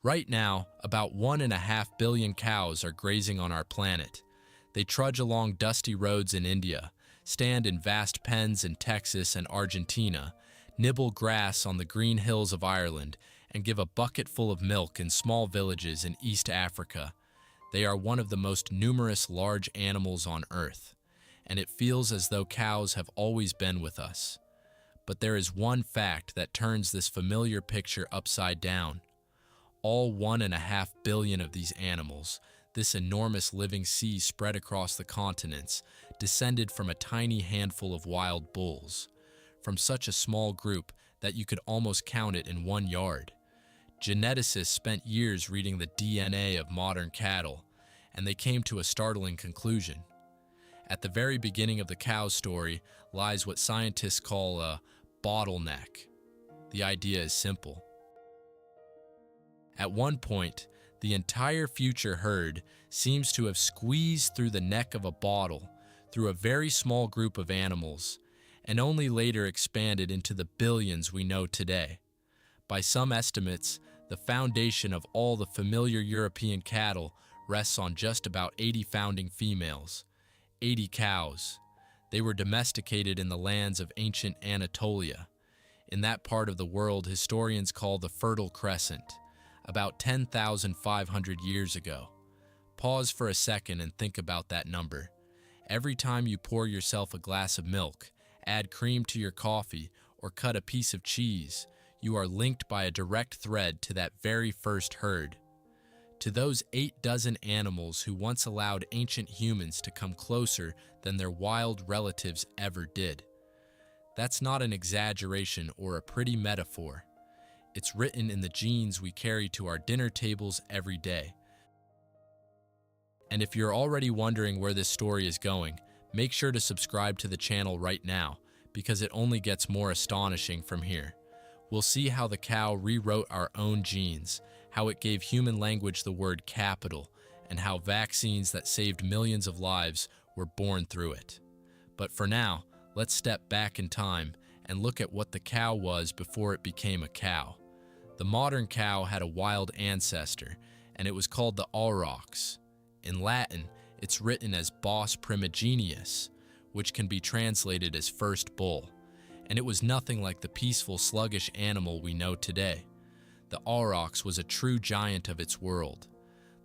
Right now, about 1.5 billion cows are grazing on our planet. They trudge along dusty roads in India, stand in vast pens in Texas and Argentina, nibble grass on the green hills of Ireland, and give a bucket full of milk in small villages in East Africa. They are one of the most numerous large animals on Earth, and it feels as though cows have always been with us. But there is one fact that turns this familiar picture upside down. All 1.5 billion of these animals, this enormous living sea spread across the continents, descended from a tiny handful of wild bulls, from such a small group that you could almost count it in one yard. Geneticists spent years reading the DNA of modern cattle, and they came to a startling conclusion. At the very beginning of the cow story lies what scientists call a bottleneck. The idea is simple. At one point, the entire future herd seems to have squeezed through the neck of a bottle through a very small group of animals, and only later expanded into the billions we know today. By some estimates, the foundation of all the familiar European cattle rests on just about 80 founding females, 80 cows. They were domesticated in the lands of ancient Anatolia, in that part of the world historians call the Fertile Crescent, about 10,500 years ago. Pause for a second and think about that number. Every time you pour yourself a glass of milk, add cream to your coffee, or cut a piece of cheese, you are linked by a direct thread to that very first herd. To those 8 dozen animals who once allowed ancient humans to come closer than their wild relatives ever did. That's not an exaggeration or a pretty metaphor. It's written in the genes we carry to our dinner tables every day. And if you're already wondering where this story is going, make sure to subscribe to the channel right now, because it only gets more astonishing from here. We'll see how the cow rewrote our own genes, how it gave human language the word capital, and how vaccines that saved millions of lives were born through it. But for now, let's step back in time and look at what the cow was before it became a cow. The modern cow had a wild ancestor, and it was called the aurochs. In Latin, it's written as Bos primigenius, which can be translated as first bull, and it was nothing like the peaceful, sluggish animal we know today. The aurochs was a true giant of its world.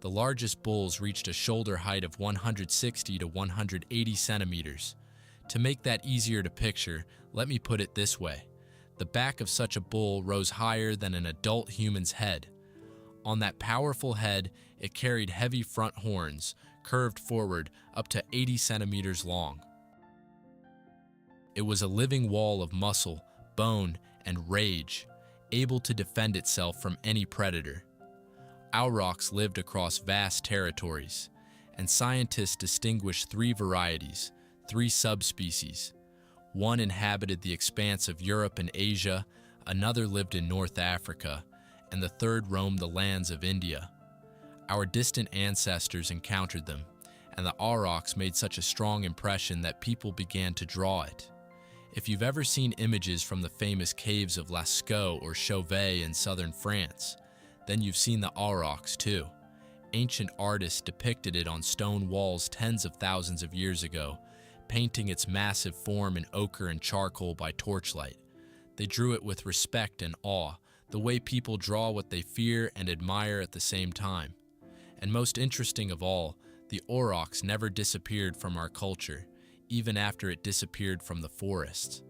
The largest bulls reached a shoulder height of 160 to 180 centimeters. To make that easier to picture, let me put it this way. The back of such a bull rose higher than an adult human's head. On that powerful head, it carried heavy front horns, curved forward up to 80 centimeters long. It was a living wall of muscle, bone, and rage, able to defend itself from any predator. Aurochs lived across vast territories, and scientists distinguish 3 varieties, 3 subspecies. One inhabited the expanse of Europe and Asia, another lived in North Africa, and the third roamed the lands of India. Our distant ancestors encountered them, and the aurochs made such a strong impression that people began to draw it. If you've ever seen images from the famous caves of Lascaux or Chauvet in southern France, then you've seen the aurochs too. Ancient artists depicted it on stone walls tens of thousands of years ago, painting its massive form in ochre and charcoal by torchlight. They drew it with respect and awe, the way people draw what they fear and admire at the same time. And most interesting of all, the aurochs never disappeared from our culture, even after it disappeared from the forests.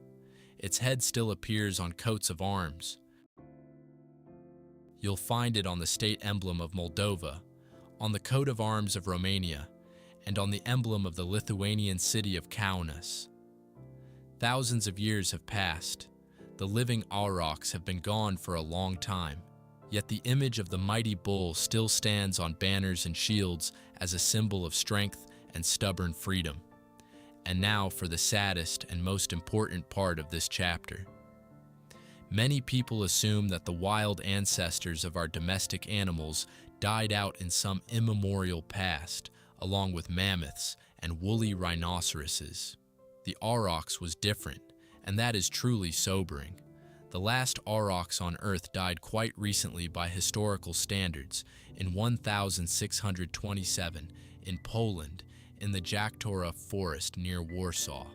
Its head still appears on coats of arms. You'll find it on the state emblem of Moldova, on the coat of arms of Romania, and on the emblem of the Lithuanian city of Kaunas. Thousands of years have passed. The living aurochs have been gone for a long time, yet the image of the mighty bull still stands on banners and shields as a symbol of strength and stubborn freedom. And now for the saddest and most important part of this chapter. Many people assume that the wild ancestors of our domestic animals died out in some immemorial past, along with mammoths and woolly rhinoceroses. The aurochs was different, and that is truly sobering. The last aurochs on Earth died quite recently by historical standards in 1627 in Poland in the Jaktora forest near Warsaw.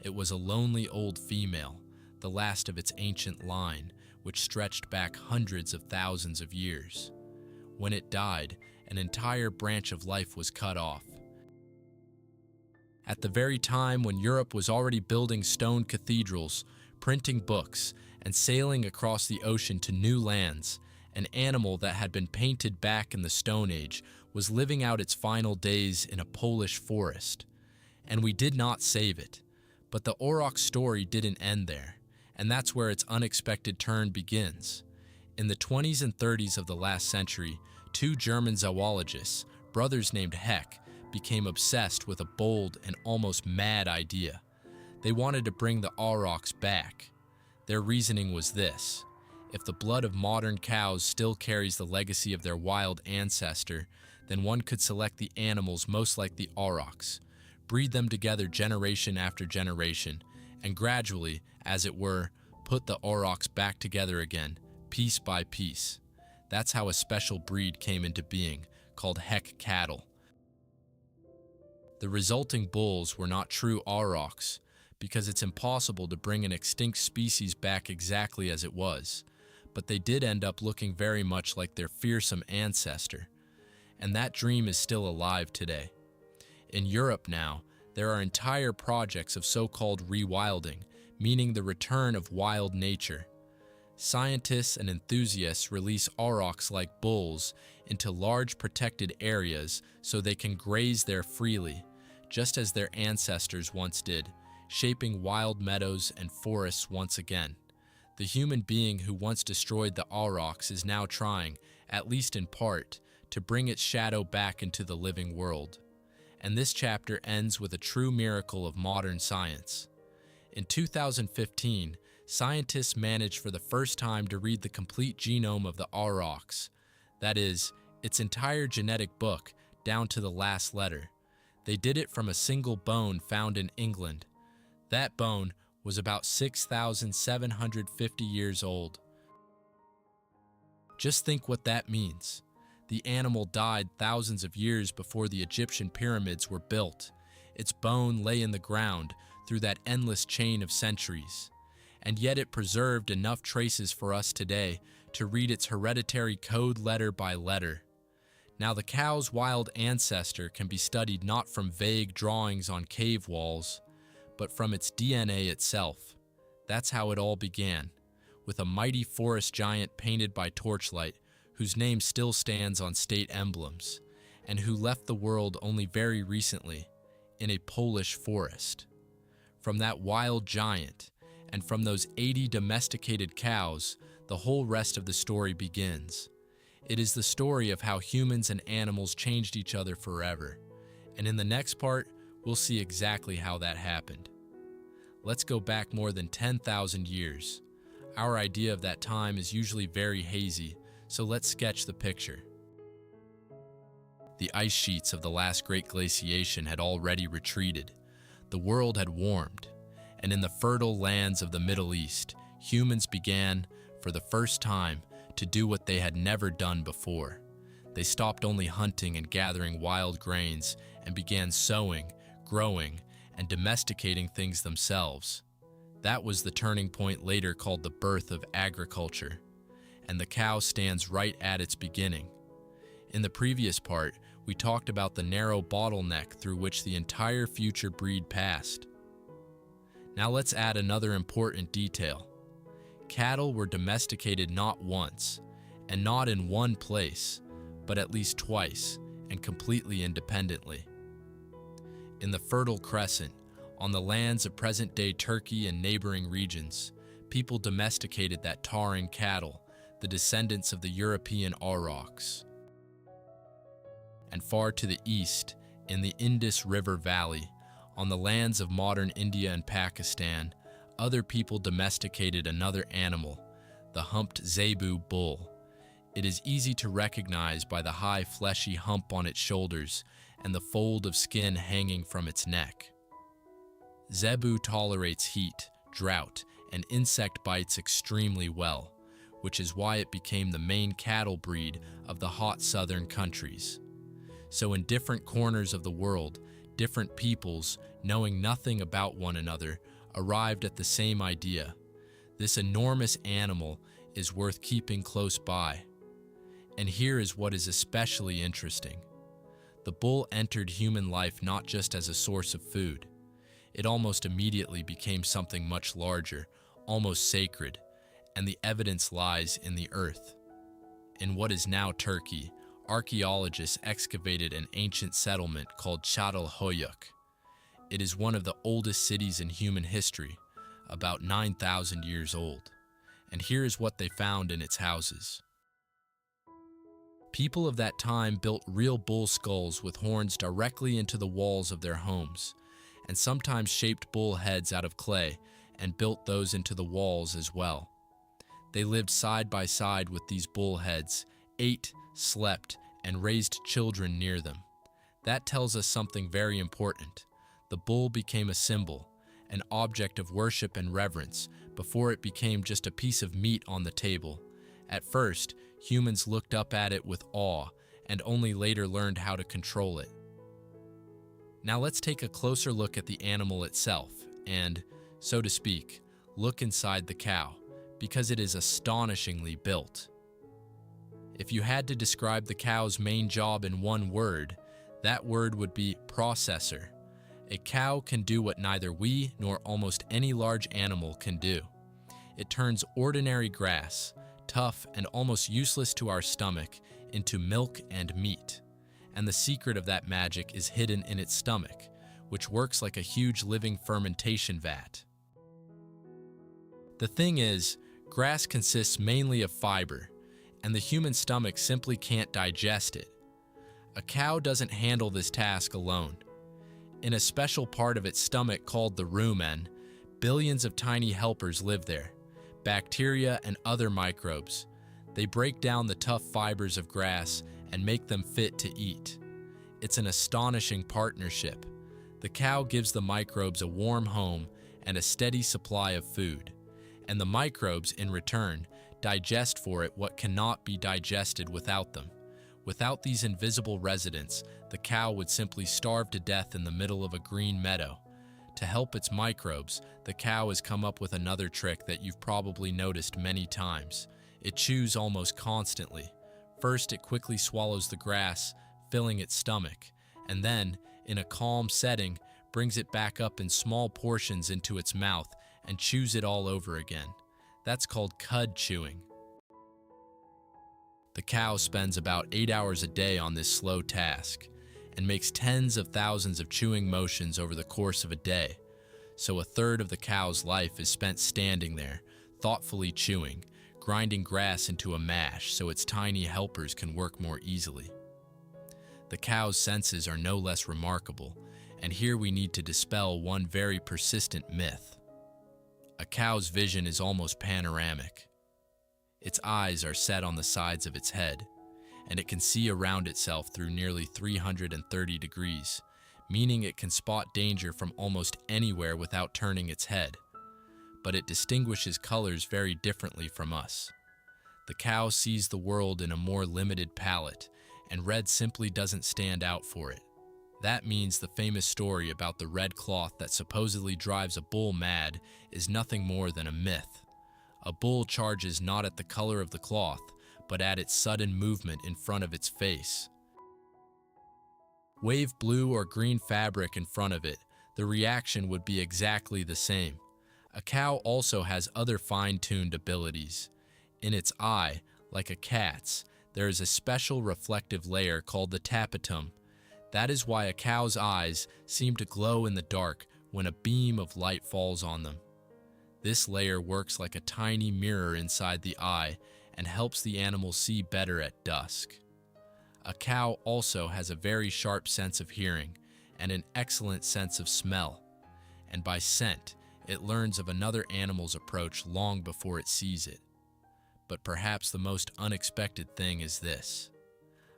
It was a lonely old female, the last of its ancient line, which stretched back hundreds of thousands of years. When it died, an entire branch of life was cut off. At the very time when Europe was already building stone cathedrals, printing books, and sailing across the ocean to new lands, an animal that had been painted back in the Stone Age was living out its final days in a Polish forest. And we did not save it. But the auroch story didn't end there, and that's where its unexpected turn begins. In the 20s and 30s of the last century, two German zoologists, brothers named Heck, became obsessed with a bold and almost mad idea. They wanted to bring the aurochs back. Their reasoning was this: if the blood of modern cows still carries the legacy of their wild ancestor, then one could select the animals most like the aurochs, breed them together generation after generation, and gradually, as it were, put the aurochs back together again, piece by piece. That's how a special breed came into being, called Heck cattle. The resulting bulls were not true aurochs, because it's impossible to bring an extinct species back exactly as it was, but they did end up looking very much like their fearsome ancestor. And that dream is still alive today. In Europe now, there are entire projects of so-called rewilding, meaning the return of wild nature. Scientists and enthusiasts release aurochs like bulls into large protected areas so they can graze there freely, just as their ancestors once did, shaping wild meadows and forests once again. The human being who once destroyed the aurochs is now trying, at least in part, to bring its shadow back into the living world. And this chapter ends with a true miracle of modern science. In 2015, scientists managed for the first time to read the complete genome of the aurochs, that is, its entire genetic book, down to the last letter. They did it from a single bone found in England. That bone was about 6,750 years old. Just think what that means. The animal died thousands of years before the Egyptian pyramids were built. Its bone lay in the ground through that endless chain of centuries. And yet it preserved enough traces for us today to read its hereditary code letter by letter. Now the cow's wild ancestor can be studied not from vague drawings on cave walls, but from its DNA itself. That's how it all began, with a mighty forest giant painted by torchlight, whose name still stands on state emblems, and who left the world only very recently, in a Polish forest. From that wild giant, and from those 80 domesticated cows, the whole rest of the story begins. It is the story of how humans and animals changed each other forever, and in the next part, we'll see exactly how that happened. Let's go back more than 10,000 years. Our idea of that time is usually very hazy, so let's sketch the picture. The ice sheets of the last great glaciation had already retreated. The world had warmed, and in the fertile lands of the Middle East, humans began, for the first time, to do what they had never done before. They stopped only hunting and gathering wild grains and began sowing, growing, and domesticating things themselves. That was the turning point later called the birth of agriculture, and the cow stands right at its beginning. In the previous part, we talked about the narrow bottleneck through which the entire future breed passed. Now let's add another important detail. Cattle were domesticated not once, and not in one place, but at least twice, and completely independently. In the Fertile Crescent, on the lands of present-day Turkey and neighboring regions, people domesticated that taring cattle, the descendants of the European aurochs. And far to the east, in the Indus River Valley, on the lands of modern India and Pakistan, other people domesticated another animal, the humped zebu bull. It is easy to recognize by the high fleshy hump on its shoulders and the fold of skin hanging from its neck. Zebu tolerates heat, drought, and insect bites extremely well, which is why it became the main cattle breed of the hot southern countries. So in different corners of the world, different peoples, knowing nothing about one another, arrived at the same idea. This enormous animal is worth keeping close by. And here is what is especially interesting. The bull entered human life not just as a source of food. It almost immediately became something much larger, almost sacred, and the evidence lies in the earth. In what is now Turkey, archaeologists excavated an ancient settlement called Çatalhöyük. It is one of the oldest cities in human history, about 9,000 years old. And here is what they found in its houses. People of that time built real bull skulls with horns directly into the walls of their homes, and sometimes shaped bull heads out of clay and built those into the walls as well. They lived side by side with these bull heads, ate, slept, and raised children near them. That tells us something very important. The bull became a symbol, an object of worship and reverence, before it became just a piece of meat on the table. At first, humans looked up at it with awe, and only later learned how to control it. Now let's take a closer look at the animal itself, and, so to speak, look inside the cow, because it is astonishingly built. If you had to describe the cow's main job in one word, that word would be processor. A cow can do what neither we nor almost any large animal can do. It turns ordinary grass, tough and almost useless to our stomach, into milk and meat. And the secret of that magic is hidden in its stomach, which works like a huge living fermentation vat. The thing is, grass consists mainly of fiber, and the human stomach simply can't digest it. A cow doesn't handle this task alone. In a special part of its stomach called the rumen, billions of tiny helpers live there, bacteria and other microbes. They break down the tough fibers of grass and make them fit to eat. It's an astonishing partnership. The cow gives the microbes a warm home and a steady supply of food, and the microbes, in return, digest for it what cannot be digested without them. Without these invisible residents, the cow would simply starve to death in the middle of a green meadow. To help its microbes, the cow has come up with another trick that you've probably noticed many times. It chews almost constantly. First, it quickly swallows the grass, filling its stomach, and then, in a calm setting, brings it back up in small portions into its mouth and chews it all over again. That's called cud chewing. The cow spends about 8 hours a day on this slow task and makes tens of thousands of chewing motions over the course of a day. So a third of the cow's life is spent standing there, thoughtfully chewing, grinding grass into a mash so its tiny helpers can work more easily. The cow's senses are no less remarkable, and here we need to dispel one very persistent myth. A cow's vision is almost panoramic. Its eyes are set on the sides of its head, and it can see around itself through nearly 330 degrees, meaning it can spot danger from almost anywhere without turning its head. But it distinguishes colors very differently from us. The cow sees the world in a more limited palette, and red simply doesn't stand out for it. That means the famous story about the red cloth that supposedly drives a bull mad is nothing more than a myth. A bull charges not at the color of the cloth, but at its sudden movement in front of its face. Wave blue or green fabric in front of it, the reaction would be exactly the same. A cow also has other fine-tuned abilities. In its eye, like a cat's, there is a special reflective layer called the tapetum. That is why a cow's eyes seem to glow in the dark when a beam of light falls on them. This layer works like a tiny mirror inside the eye and helps the animal see better at dusk. A cow also has a very sharp sense of hearing and an excellent sense of smell, and by scent, it learns of another animal's approach long before it sees it. But perhaps the most unexpected thing is this.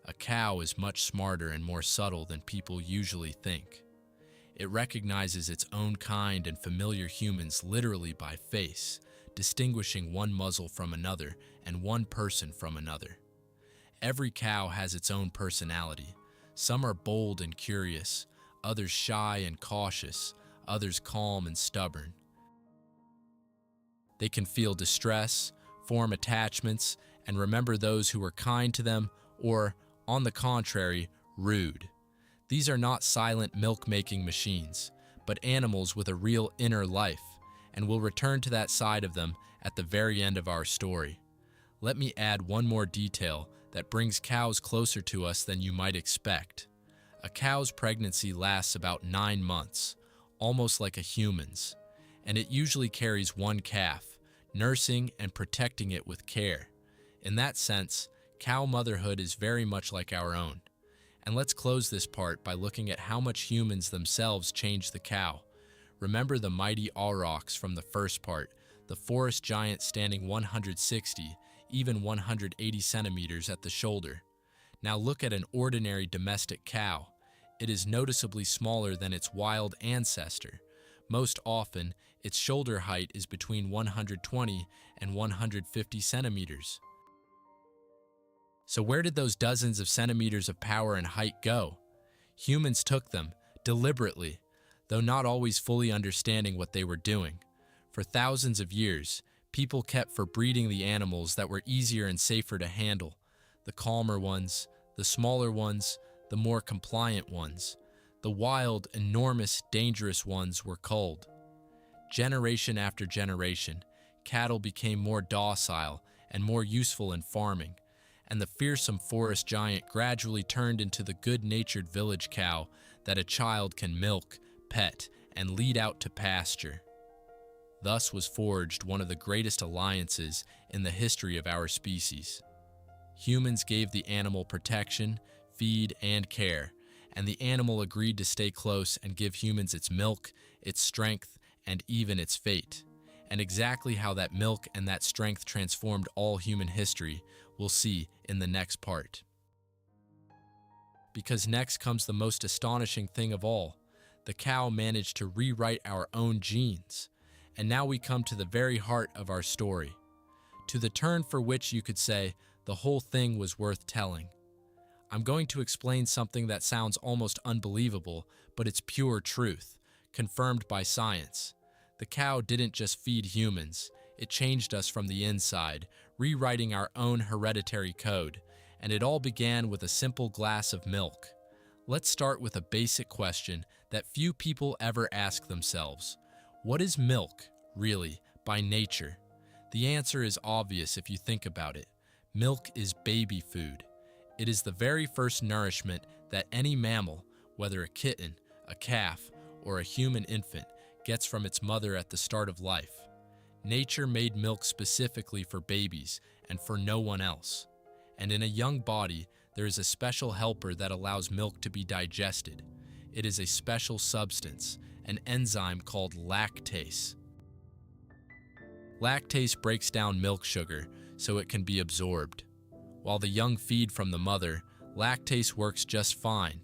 A cow is much smarter and more subtle than people usually think. It recognizes its own kind and familiar humans literally by face, distinguishing one muzzle from another and one person from another. Every cow has its own personality. Some are bold and curious, others shy and cautious, others calm and stubborn. They can feel distress, form attachments, and remember those who were kind to them or, on the contrary, rude. These are not silent milk-making machines, but animals with a real inner life, and we'll return to that side of them at the very end of our story. Let me add one more detail that brings cows closer to us than you might expect. A cow's pregnancy lasts about 9 months, almost like a human's, and it usually carries one calf, nursing and protecting it with care. In that sense, cow motherhood is very much like our own. And let's close this part by looking at how much humans themselves change the cow. Remember the mighty aurochs from the first part, the forest giant standing 160, even 180 centimeters at the shoulder. Now look at an ordinary domestic cow. It is noticeably smaller than its wild ancestor. Most often, its shoulder height is between 120 and 150 centimeters. So where did those dozens of centimeters of power and height go? Humans took them, deliberately, though not always fully understanding what they were doing. For thousands of years, people kept for breeding the animals that were easier and safer to handle, the calmer ones, the smaller ones, the more compliant ones. The wild, enormous, dangerous ones were culled. Generation after generation, cattle became more docile and more useful in farming, and the fearsome forest giant gradually turned into the good-natured village cow that a child can milk, pet, and lead out to pasture. Thus was forged one of the greatest alliances in the history of our species. Humans gave the animal protection, feed, and care, and the animal agreed to stay close and give humans its milk, its strength, and even its fate. And exactly how that milk and that strength transformed all human history, we'll see in the next part. Because next comes the most astonishing thing of all. The cow managed to rewrite our own genes. And now we come to the very heart of our story, to the turn for which you could say the whole thing was worth telling. I'm going to explain something that sounds almost unbelievable, but it's pure truth, confirmed by science. The cow didn't just feed humans, it changed us from the inside, rewriting our own hereditary code, and it all began with a simple glass of milk. Let's start with a basic question that few people ever ask themselves. What is milk, really, by nature? The answer is obvious if you think about it. Milk is baby food. It is the very first nourishment that any mammal, whether a kitten, a calf, or a human infant, gets from its mother at the start of life. Nature made milk specifically for babies and for no one else. And in a young body, there is a special helper that allows milk to be digested. It is a special substance, an enzyme called lactase. Lactase breaks down milk sugar so it can be absorbed. While the young feed from the mother, lactase works just fine.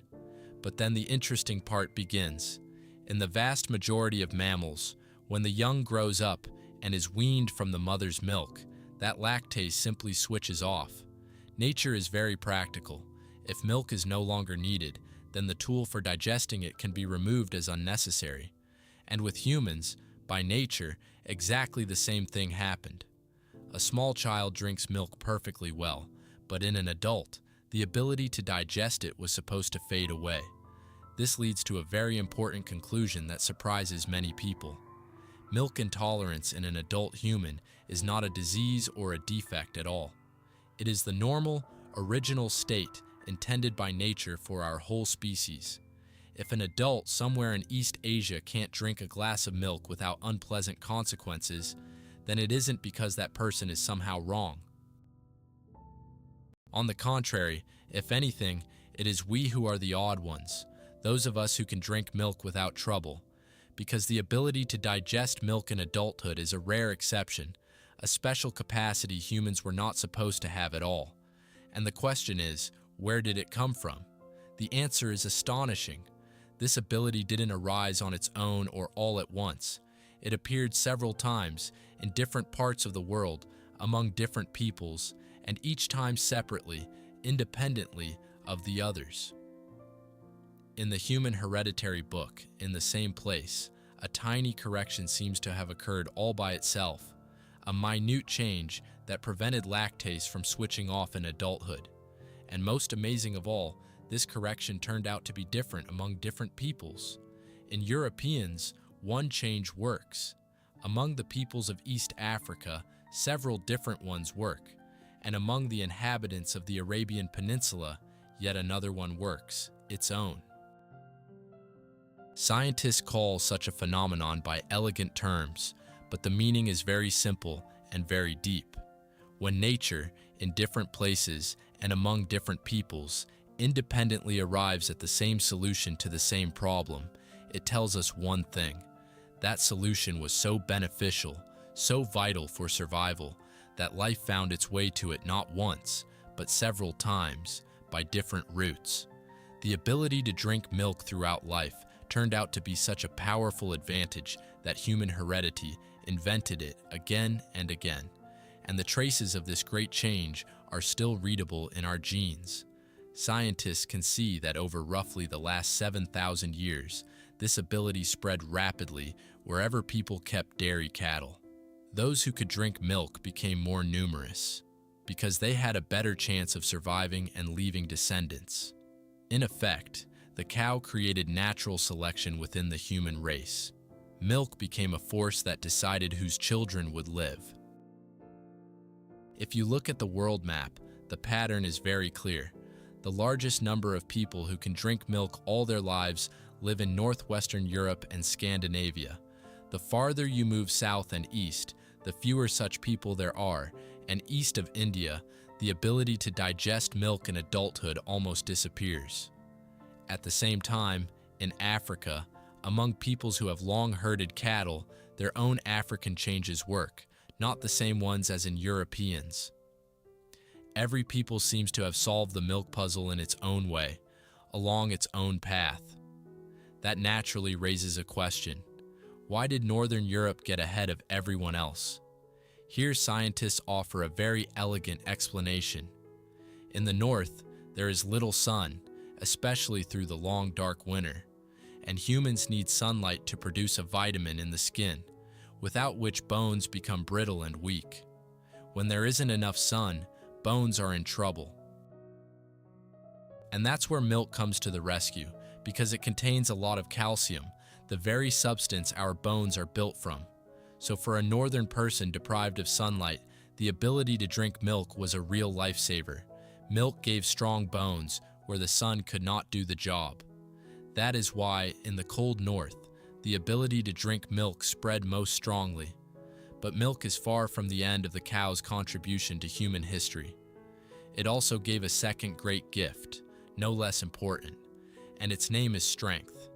But then the interesting part begins. In the vast majority of mammals, when the young grows up and is weaned from the mother's milk, that lactase simply switches off. Nature is very practical. If milk is no longer needed, then the tool for digesting it can be removed as unnecessary. And with humans, by nature, exactly the same thing happened. A small child drinks milk perfectly well, but in an adult, the ability to digest it was supposed to fade away. This leads to a very important conclusion that surprises many people. Milk intolerance in an adult human is not a disease or a defect at all. It is the normal, original state intended by nature for our whole species. If an adult somewhere in East Asia can't drink a glass of milk without unpleasant consequences, then it isn't because that person is somehow wrong. On the contrary, if anything, it is we who are the odd ones, those of us who can drink milk without trouble, because the ability to digest milk in adulthood is a rare exception, a special capacity humans were not supposed to have at all. And the question is, where did it come from? The answer is astonishing. This ability didn't arise on its own or all at once. It appeared several times in different parts of the world, among different peoples, and each time separately, independently of the others. In the human hereditary book, in the same place, a tiny correction seems to have occurred all by itself, a minute change that prevented lactase from switching off in adulthood. And most amazing of all, this correction turned out to be different among different peoples. In Europeans, one change works. Among the peoples of East Africa, several different ones work. And among the inhabitants of the Arabian Peninsula, yet another one works, its own. Scientists call such a phenomenon by elegant terms, but the meaning is very simple and very deep. When nature, in different places and among different peoples, independently arrives at the same solution to the same problem, it tells us one thing. That solution was so beneficial, so vital for survival, that life found its way to it not once, but several times, by different routes. The ability to drink milk throughout life turned out to be such a powerful advantage that human heredity invented it again and again. And the traces of this great change are still readable in our genes. Scientists can see that over roughly the last 7,000 years, this ability spread rapidly wherever people kept dairy cattle. Those who could drink milk became more numerous because they had a better chance of surviving and leaving descendants. In effect, the cow created natural selection within the human race. Milk became a force that decided whose children would live. If you look at the world map, the pattern is very clear. The largest number of people who can drink milk all their lives live in northwestern Europe and Scandinavia. The farther you move south and east, the fewer such people there are, and east of India, the ability to digest milk in adulthood almost disappears. At the same time, in Africa, among peoples who have long herded cattle, their own African changes work, not the same ones as in Europeans. Every people seems to have solved the milk puzzle in its own way, along its own path. That naturally raises a question. Why did Northern Europe get ahead of everyone else? Here scientists offer a very elegant explanation. In the north, there is little sun, especially through the long dark winter, and humans need sunlight to produce a vitamin in the skin, without which bones become brittle and weak. When there isn't enough sun, bones are in trouble. And that's where milk comes to the rescue, because it contains a lot of calcium, the very substance our bones are built from. So for a northern person deprived of sunlight, the ability to drink milk was a real lifesaver. Milk gave strong bones where the sun could not do the job. That is why, in the cold north, the ability to drink milk spread most strongly. But milk is far from the end of the cow's contribution to human history. It also gave a second great gift, no less important, and its name is strength.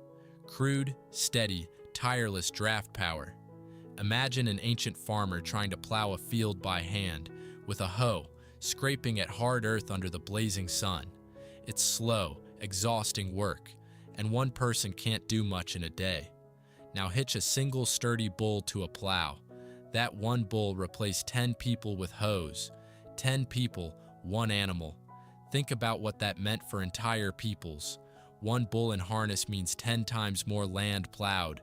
Crude, steady, tireless draft power. Imagine an ancient farmer trying to plow a field by hand, with a hoe, scraping at hard earth under the blazing sun. It's slow, exhausting work, and one person can't do much in a day. Now hitch a single sturdy bull to a plow. That one bull replaced 10 people with hoes. 10 people, one animal. Think about what that meant for entire peoples. One bull in harness means 10 times more land plowed.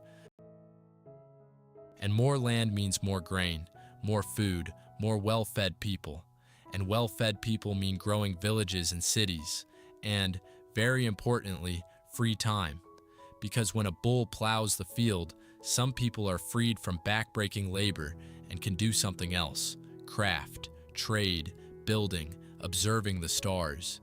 And more land means more grain, more food, more well-fed people. And well-fed people mean growing villages and cities. And, very importantly, free time. Because when a bull plows the field, some people are freed from back-breaking labor and can do something else: craft, trade, building, observing the stars.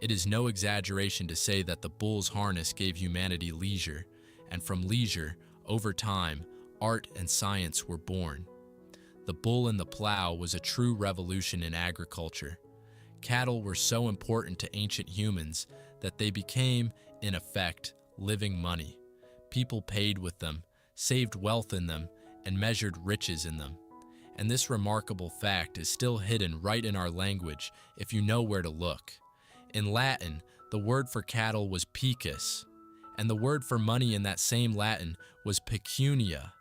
It is no exaggeration to say that the bull's harness gave humanity leisure, and from leisure, over time, art and science were born. The bull and the plow was a true revolution in agriculture. Cattle were so important to ancient humans that they became, in effect, living money. People paid with them, saved wealth in them, and measured riches in them. And this remarkable fact is still hidden right in our language if you know where to look. In Latin, the word for cattle was picus, And the word for money in that same Latin was pecunia.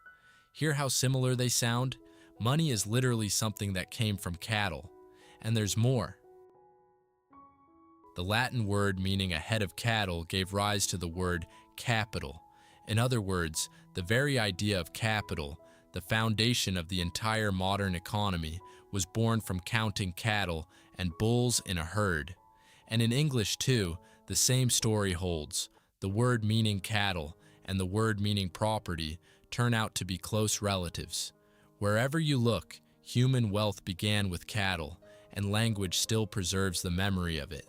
Hear how similar they sound? Money is literally something that came from cattle. And there's more. The Latin word meaning a head of cattle gave rise to the word capital. In other words, the very idea of capital, the foundation of the entire modern economy, was born from counting cattle and bulls in a herd. And in English too, the same story holds. The word meaning cattle and the word meaning property turn out to be close relatives. Wherever you look, human wealth began with cattle, and language still preserves the memory of it.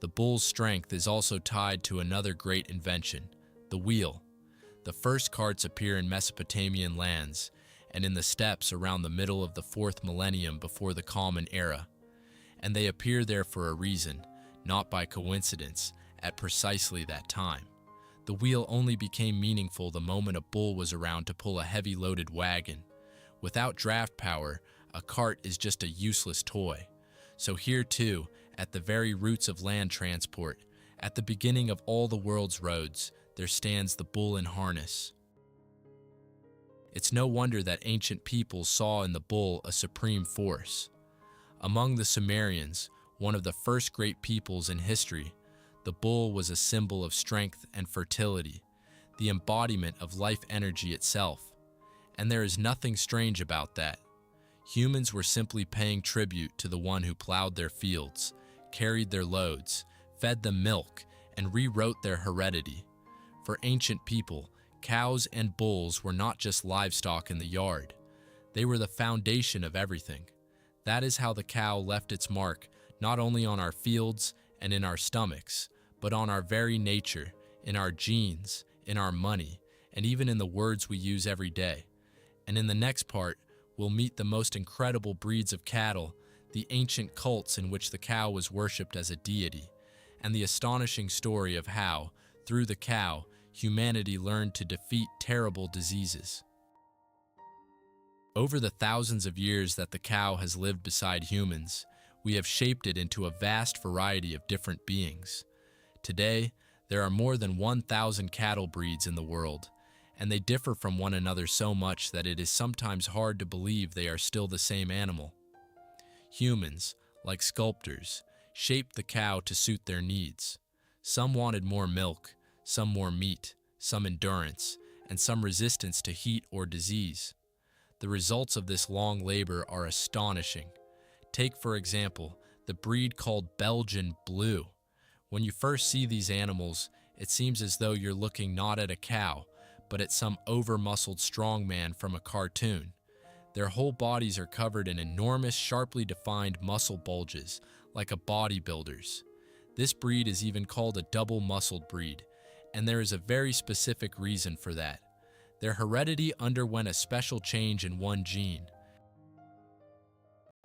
The bull's strength is also tied to another great invention, the wheel. The first carts appear in Mesopotamian lands and in the steppes around the middle of the 4th millennium before the Common Era. And they appear there for a reason, not by coincidence, at precisely that time. The wheel only became meaningful the moment a bull was around to pull a heavy loaded wagon. Without draft power, a cart is just a useless toy. So here too, at the very roots of land transport, at the beginning of all the world's roads, there stands the bull in harness. It's no wonder that ancient peoples saw in the bull a supreme force. Among the Sumerians, one of the first great peoples in history, the bull was a symbol of strength and fertility, the embodiment of life energy itself. And there is nothing strange about that. Humans were simply paying tribute to the one who plowed their fields, carried their loads, fed them milk, and rewrote their heredity. For ancient people, cows and bulls were not just livestock in the yard. They were the foundation of everything. That is how the cow left its mark, not only on our fields and in our stomachs, but on our very nature, in our genes, in our money, and even in the words we use every day. And in the next part, we'll meet the most incredible breeds of cattle, the ancient cults in which the cow was worshipped as a deity, and the astonishing story of how, through the cow, humanity learned to defeat terrible diseases. Over the thousands of years that the cow has lived beside humans, we have shaped it into a vast variety of different beings. Today, there are more than 1,000 cattle breeds in the world, and they differ from one another so much that it is sometimes hard to believe they are still the same animal. Humans, like sculptors, shaped the cow to suit their needs. Some wanted more milk, some more meat, some endurance, and some resistance to heat or disease. The results of this long labor are astonishing. Take, for example, the breed called Belgian Blue. When you first see these animals, it seems as though you're looking not at a cow, but at some over-muscled strongman from a cartoon. Their whole bodies are covered in enormous, sharply defined muscle bulges, like a bodybuilder's. This breed is even called a double-muscled breed, and there is a very specific reason for that. Their heredity underwent a special change in one gene.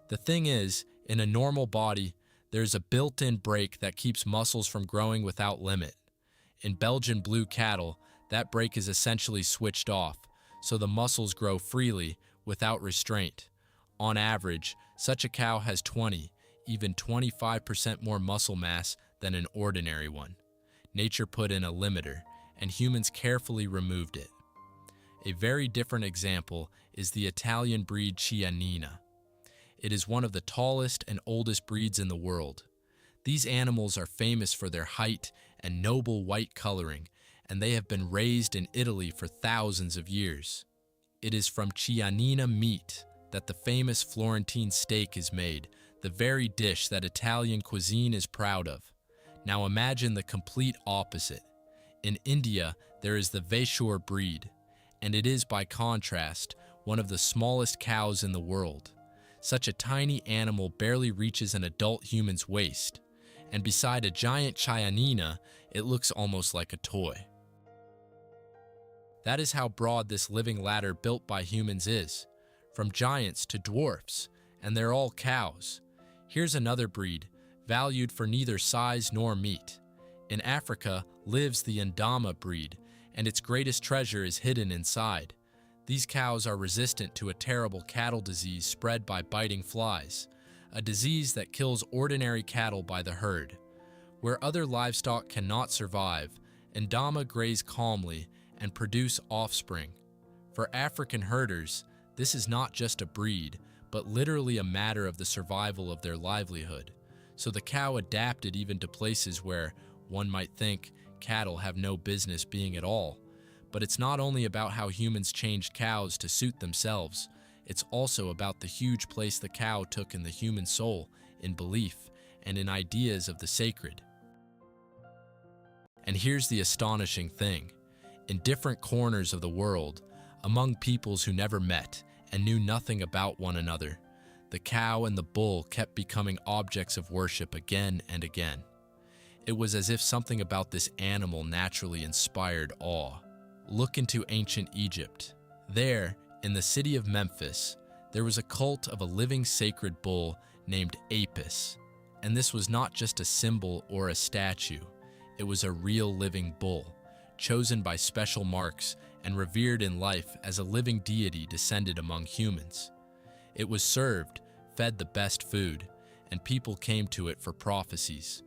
The thing is, in a normal body, there's a built-in brake that keeps muscles from growing without limit. In Belgian Blue cattle, that brake is essentially switched off, so the muscles grow freely, without restraint. On average, such a cow has 20, even 25% more muscle mass than an ordinary one. Nature put in a limiter, and humans carefully removed it. A very different example is the Italian breed Chianina. It is one of the tallest and oldest breeds in the world. These animals are famous for their height and noble white coloring, and they have been raised in Italy for thousands of years. It is from Chianina meat that the famous Florentine steak is made, the very dish that Italian cuisine is proud of. Now imagine the complete opposite. In India, there is the Vaishur breed, and it is, by contrast, one of the smallest cows in the world. Such a tiny animal barely reaches an adult human's waist, and beside a giant Chianina, it looks almost like a toy. That is how broad this living ladder built by humans is, from giants to dwarfs, and they're all cows. Here's another breed, valued for neither size nor meat. In Africa lives the Ndama breed, and its greatest treasure is hidden inside. These cows are resistant to a terrible cattle disease spread by biting flies, a disease that kills ordinary cattle by the herd. Where other livestock cannot survive, Ndama graze calmly and produce offspring. For African herders, this is not just a breed, but literally a matter of the survival of their livelihood. So the cow adapted even to places where, one might think, cattle have no business being at all. But it's not only about how humans changed cows to suit themselves, it's also about the huge place the cow took in the human soul, in belief, and in ideas of the sacred. And here's the astonishing thing. In different corners of the world, among peoples who never met and knew nothing about one another, the cow and the bull kept becoming objects of worship again and again. It was as if something about this animal naturally inspired awe. Look into ancient Egypt. There, in the city of Memphis, there was a cult of a living sacred bull named Apis. And this was not just a symbol or a statue. It was a real living bull, chosen by special marks and revered in life as a living deity descended among humans. It was served, fed the best food, and people came to it for prophecies.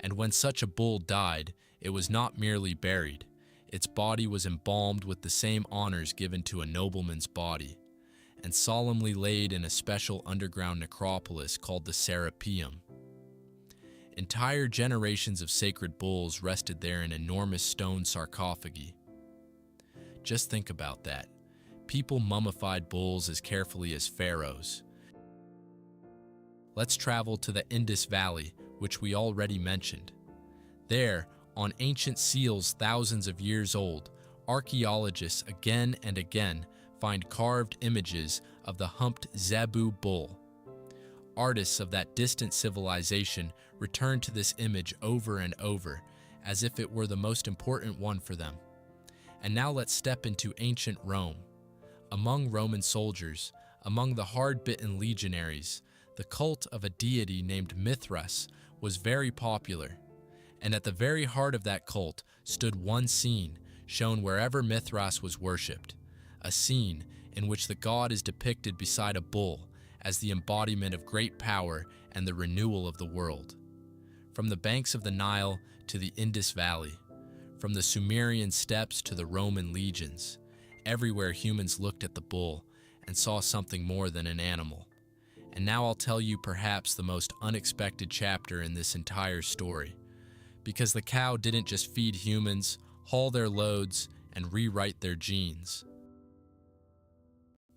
And when such a bull died, it was not merely buried. Its body was embalmed with the same honors given to a nobleman's body, and solemnly laid in a special underground necropolis called the Serapeum. Entire generations of sacred bulls rested there in enormous stone sarcophagi. Just think about that. People mummified bulls as carefully as pharaohs. Let's travel to the Indus Valley, which we already mentioned. There, on ancient seals thousands of years old, archaeologists again and again find carved images of the humped zebu bull. Artists of that distant civilization return to this image over and over, as if it were the most important one for them. And now let's step into ancient Rome. Among Roman soldiers, among the hard-bitten legionaries, the cult of a deity named Mithras was very popular. And at the very heart of that cult stood one scene shown wherever Mithras was worshipped, a scene in which the god is depicted beside a bull as the embodiment of great power and the renewal of the world. From the banks of the Nile to the Indus Valley, from the Sumerian steppes to the Roman legions, everywhere humans looked at the bull and saw something more than an animal. And now I'll tell you perhaps the most unexpected chapter in this entire story. Because the cow didn't just feed humans, haul their loads, and rewrite their genes.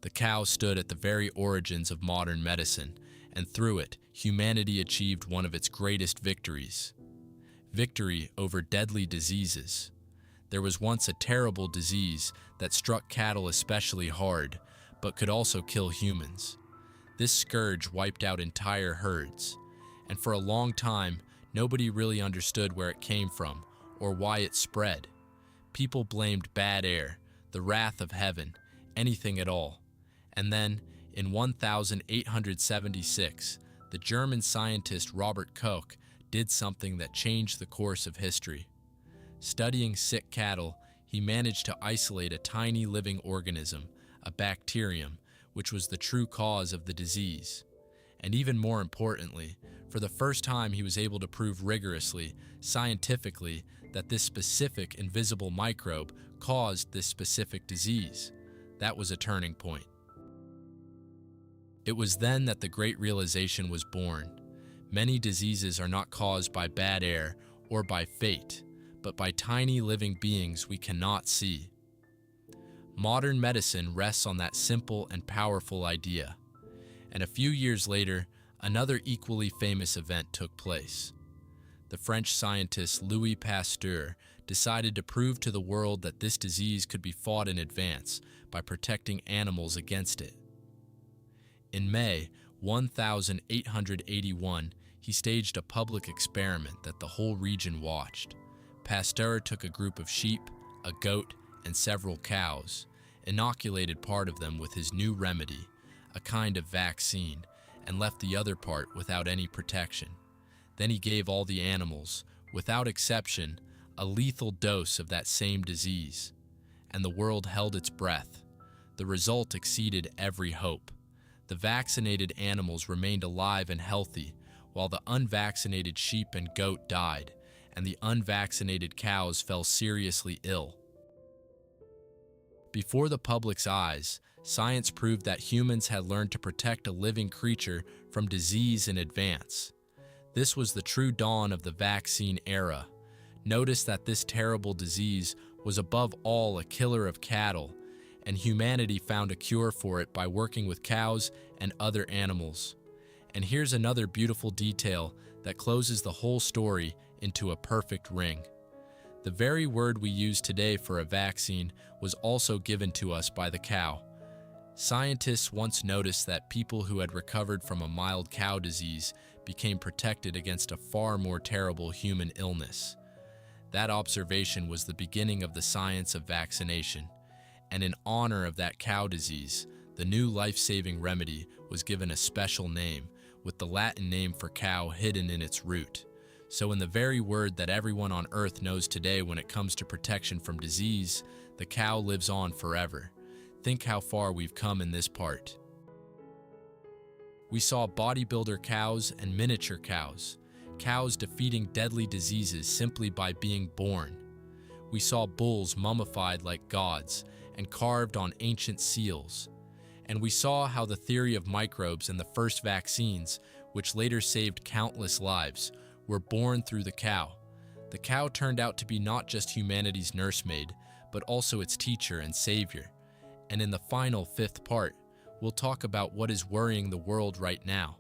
The cow stood at the very origins of modern medicine, and through it, humanity achieved one of its greatest victories. Victory over deadly diseases. There was once a terrible disease that struck cattle especially hard, but could also kill humans. This scourge wiped out entire herds, and for a long time, nobody really understood where it came from or why it spread. People blamed bad air, the wrath of heaven, anything at all. And then, in 1876, the German scientist Robert Koch did something that changed the course of history. Studying sick cattle, he managed to isolate a tiny living organism, a bacterium, which was the true cause of the disease. And even more importantly, for the first time he was able to prove rigorously, scientifically, that this specific invisible microbe caused this specific disease. That was a turning point. It was then that the great realization was born. Many diseases are not caused by bad air or by fate, but by tiny living beings we cannot see. Modern medicine rests on that simple and powerful idea. And a few years later, another equally famous event took place. The French scientist Louis Pasteur decided to prove to the world that this disease could be fought in advance by protecting animals against it. In May 1881, he staged a public experiment that the whole region watched. Pasteur took a group of sheep, a goat, and several cows, inoculated part of them with his new remedy, a kind of vaccine, and left the other part without any protection. Then he gave all the animals, without exception, a lethal dose of that same disease. And the world held its breath. The result exceeded every hope. The vaccinated animals remained alive and healthy, while the unvaccinated sheep and goat died, and the unvaccinated cows fell seriously ill. Before the public's eyes, science proved that humans had learned to protect a living creature from disease in advance. This was the true dawn of the vaccine era. Notice that this terrible disease was above all a killer of cattle, and humanity found a cure for it by working with cows and other animals. And here's another beautiful detail that closes the whole story into a perfect ring. The very word we use today for a vaccine was also given to us by the cow. Scientists once noticed that people who had recovered from a mild cow disease became protected against a far more terrible human illness. That observation was the beginning of the science of vaccination, and in honor of that cow disease, the new life-saving remedy was given a special name, with the Latin name for cow hidden in its root. So in the very word that everyone on earth knows today when it comes to protection from disease, the cow lives on forever. Think how far we've come in this part. We saw bodybuilder cows and miniature cows, cows defeating deadly diseases simply by being born. We saw bulls mummified like gods and carved on ancient seals. And we saw how the theory of microbes and the first vaccines, which later saved countless lives, were born through the cow. The cow turned out to be not just humanity's nursemaid, but also its teacher and savior. And in the final fifth part, we'll talk about what is worrying the world right now: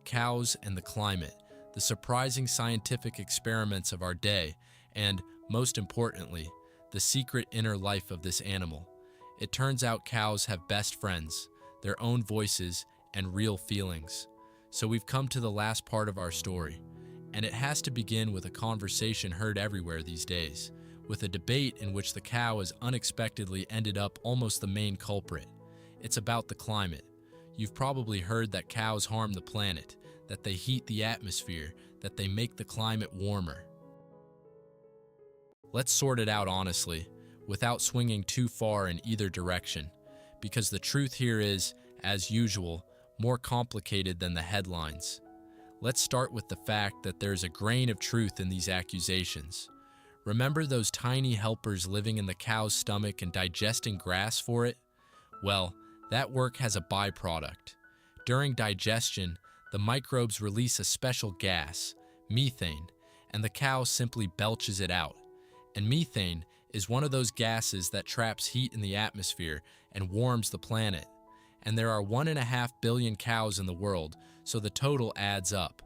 cows and the climate, the surprising scientific experiments of our day, and, most importantly, the secret inner life of this animal. It turns out cows have best friends, their own voices, and real feelings. So we've come to the last part of our story, and it has to begin with a conversation heard everywhere these days, with a debate in which the cow has unexpectedly ended up almost the main culprit. It's about the climate. You've probably heard that cows harm the planet, that they heat the atmosphere, that they make the climate warmer. Let's sort it out honestly, without swinging too far in either direction, because the truth here is, as usual, more complicated than the headlines. Let's start with the fact that there's a grain of truth in these accusations. Remember those tiny helpers living in the cow's stomach and digesting grass for it? Well, that work has a byproduct. During digestion, the microbes release a special gas, methane, and the cow simply belches it out. And methane is one of those gases that traps heat in the atmosphere and warms the planet. And there are 1.5 billion cows in the world, so the total adds up.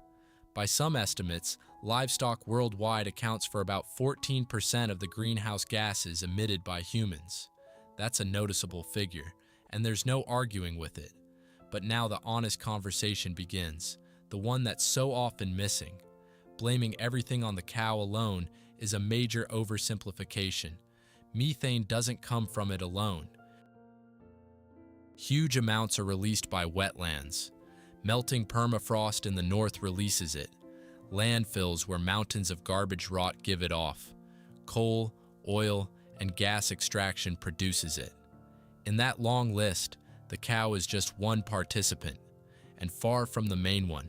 By some estimates, livestock worldwide accounts for about 14% of the greenhouse gases emitted by humans. That's a noticeable figure, and there's no arguing with it. But now the honest conversation begins, the one that's so often missing. Blaming everything on the cow alone is a major oversimplification. Methane doesn't come from it alone. Huge amounts are released by wetlands. Melting permafrost in the north releases it. Landfills where mountains of garbage rot give it off. Coal, oil, and gas extraction produces it. In that long list, the cow is just one participant, and far from the main one.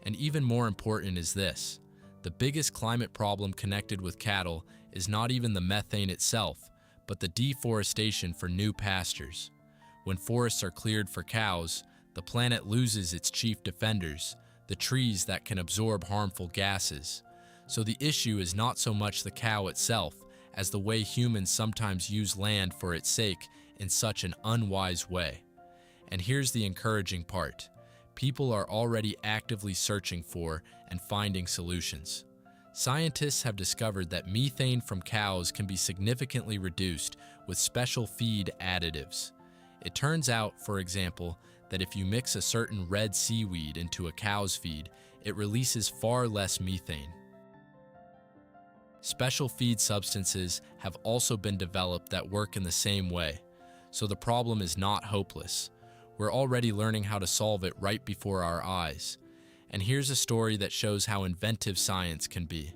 And even more important is this: the biggest climate problem connected with cattle is not even the methane itself, but the deforestation for new pastures. When forests are cleared for cows, the planet loses its chief defenders, the trees that can absorb harmful gases. So the issue is not so much the cow itself as the way humans sometimes use land for its sake in such an unwise way. And here's the encouraging part: people are already actively searching for and finding solutions. Scientists have discovered that methane from cows can be significantly reduced with special feed additives. It turns out, for example, that if you mix a certain red seaweed into a cow's feed, it releases far less methane. Special feed substances have also been developed that work in the same way, so the problem is not hopeless. We're already learning how to solve it right before our eyes. And here's a story that shows how inventive science can be.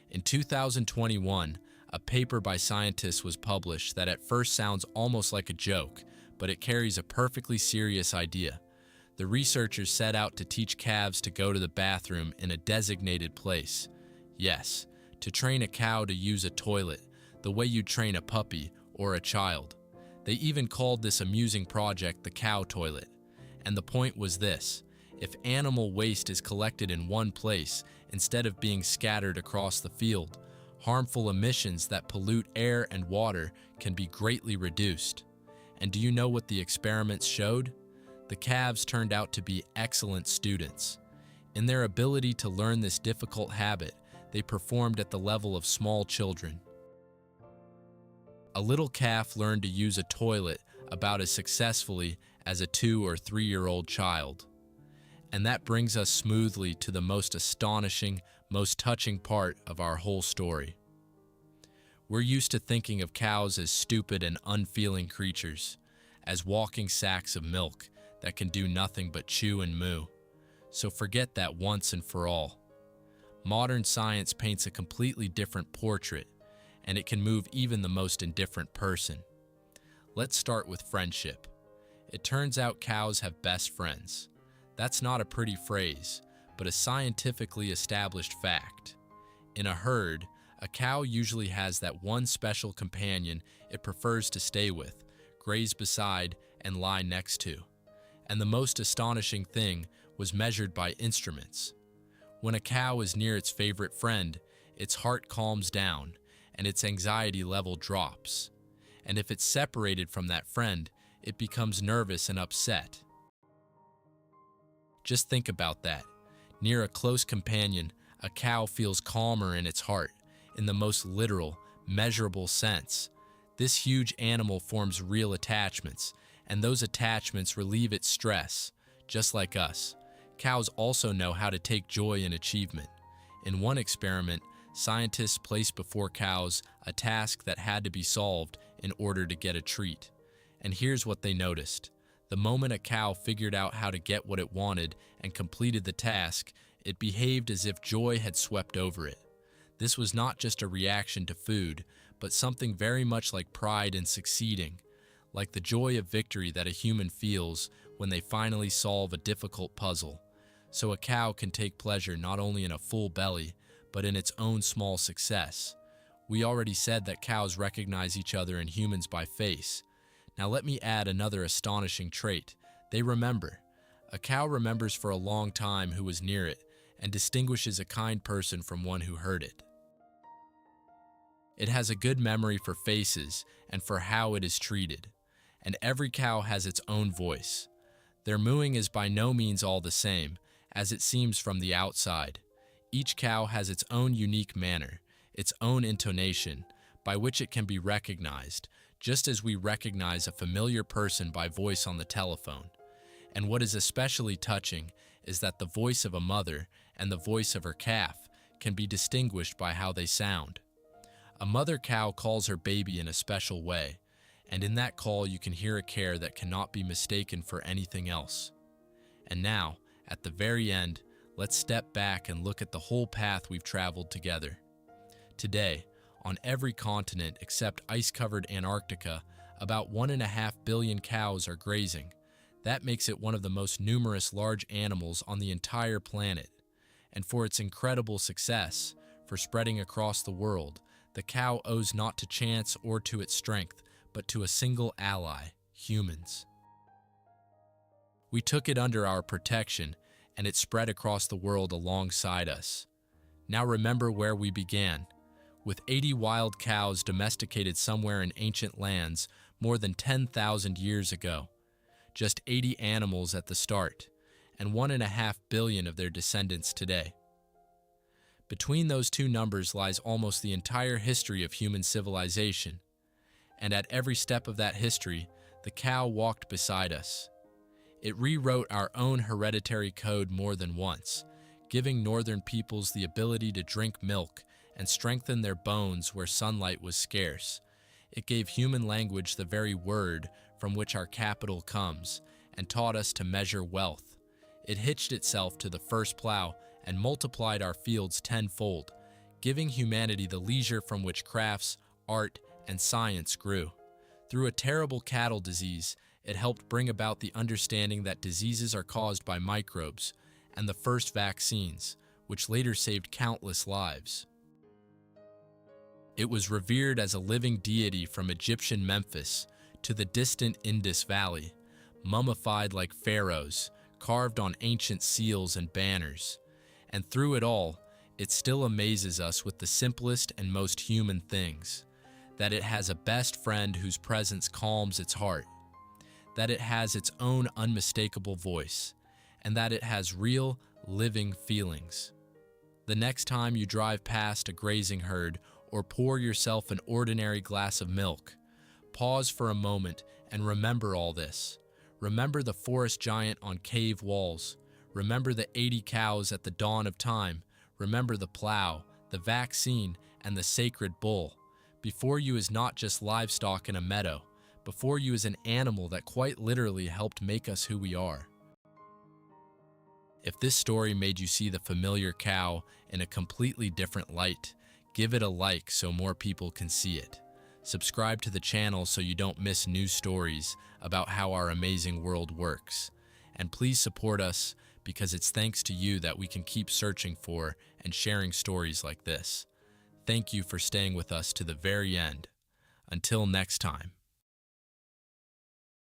In 2021, a paper by scientists was published that at first sounds almost like a joke, but it carries a perfectly serious idea. The researchers set out to teach calves to go to the bathroom in a designated place. Yes, to train a cow to use a toilet the way you train a puppy or a child. They even called this amusing project the cow toilet. And the point was this: if animal waste is collected in one place instead of being scattered across the field, harmful emissions that pollute air and water can be greatly reduced. And do you know what the experiments showed? The calves turned out to be excellent students. In their ability to learn this difficult habit, they performed at the level of small children. A little calf learned to use a toilet about as successfully as a 2 or 3-year-old child. And that brings us smoothly to the most astonishing, most touching part of our whole story. We're used to thinking of cows as stupid and unfeeling creatures, as walking sacks of milk that can do nothing but chew and moo. So forget that once and for all. Modern science paints a completely different portrait, and it can move even the most indifferent person. Let's start with friendship. It turns out cows have best friends. That's not a pretty phrase, but a scientifically established fact. In a herd, a cow usually has that one special companion it prefers to stay with, graze beside, and lie next to. And the most astonishing thing was measured by instruments. When a cow is near its favorite friend, its heart calms down and its anxiety level drops. And if it's separated from that friend, it becomes nervous and upset. Just think about that. Near a close companion, a cow feels calmer in its heart, in the most literal, measurable sense. This huge animal forms real attachments, and those attachments relieve its stress, just like us. Cows also know how to take joy in achievement. In one experiment, scientists placed before cows a task that had to be solved in order to get a treat. And here's what they noticed. The moment a cow figured out how to get what it wanted and completed the task, it behaved as if joy had swept over it. This was not just a reaction to food, but something very much like pride in succeeding, like the joy of victory that a human feels when they finally solve a difficult puzzle. So a cow can take pleasure not only in a full belly, but in its own small success. We already said that cows recognize each other and humans by face. Now let me add another astonishing trait. They remember. A cow remembers for a long time who was near it and distinguishes a kind person from one who hurt it. It has a good memory for faces and for how it is treated. And every cow has its own voice. Their mooing is by no means all the same, as it seems from the outside. Each cow has its own unique manner, its own intonation, by which it can be recognized, just as we recognize a familiar person by voice on the telephone. And what is especially touching is that the voice of a mother and the voice of her calf can be distinguished by how they sound. A mother cow calls her baby in a special way, and in that call you can hear a care that cannot be mistaken for anything else. And now, at the very end, let's step back and look at the whole path we've traveled together. Today, on every continent except ice-covered Antarctica, about 1.5 billion cows are grazing. That makes it one of the most numerous large animals on the entire planet. And for its incredible success, for spreading across the world, the cow owes not to chance or to its strength, but to a single ally, humans. We took it under our protection, and it spread across the world alongside us. Now remember where we began. With 80 wild cows domesticated somewhere in ancient lands more than 10,000 years ago. Just 80 animals at the start, and 1.5 billion of their descendants today. Between those two numbers lies almost the entire history of human civilization. And at every step of that history, the cow walked beside us. It rewrote our own hereditary code more than once, giving northern peoples the ability to drink milk and strengthen their bones where sunlight was scarce. It gave human language the very word from which our capital comes, and taught us to measure wealth. It hitched itself to the first plow and multiplied our fields tenfold, giving humanity the leisure from which crafts, art, and science grew. Through a terrible cattle disease, it helped bring about the understanding that diseases are caused by microbes, and the first vaccines, which later saved countless lives. It was revered as a living deity from Egyptian Memphis to the distant Indus Valley, mummified like pharaohs, carved on ancient seals and banners. And through it all, it still amazes us with the simplest and most human things. That it has a best friend whose presence calms its heart, that it has its own unmistakable voice, and that it has real, living feelings. The next time you drive past a grazing herd or pour yourself an ordinary glass of milk, pause for a moment and remember all this. Remember the forest giant on cave walls. Remember the 80 cows at the dawn of time. Remember the plow, the vaccine, and the sacred bull. Before you is not just livestock in a meadow. Before you is an animal that quite literally helped make us who we are. If this story made you see the familiar cow in a completely different light, give it a like so more people can see it. Subscribe to the channel so you don't miss new stories about how our amazing world works. And please support us because it's thanks to you that we can keep searching for and sharing stories like this. Thank you for staying with us to the very end. Until next time.